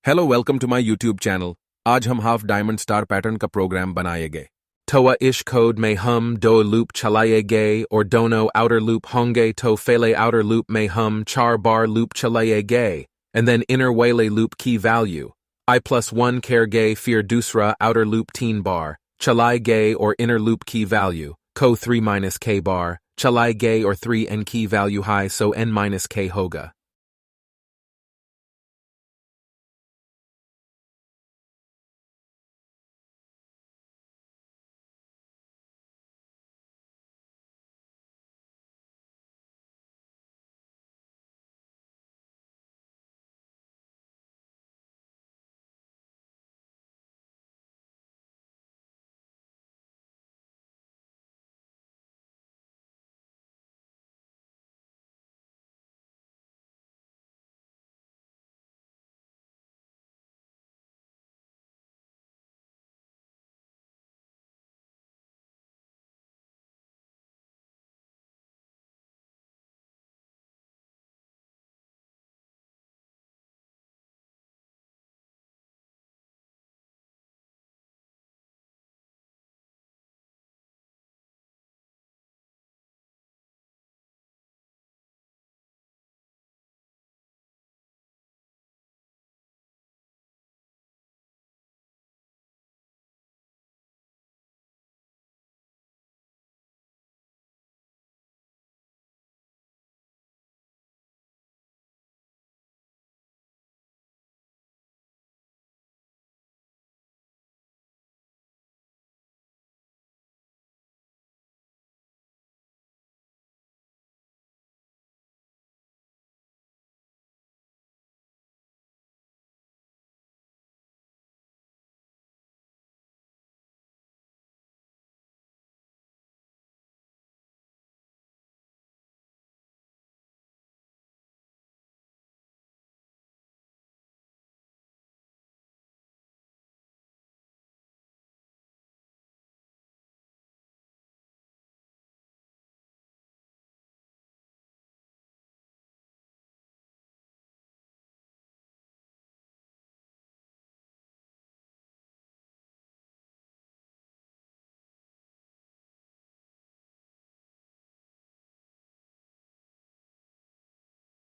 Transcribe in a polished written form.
Hello welcome to my YouTube channel. आज हम half diamond star pattern का program बनाएंगे। टोआ इश कोड में हम दो लूप चलाएंगे और दोनों आउटर लूप होंगे तो पहले आउटर लूप में हम 4 बार लूप चलाएंगे and then inner वाले लूप की वैल्यू I+1 करेंगे फिर दूसरा आउटर लूप 3 बार चलाएंगे और inner लूप की वैल्यू को 3 - k बार चलाएंगे और 3n की वैल्यू है so n - k होगा।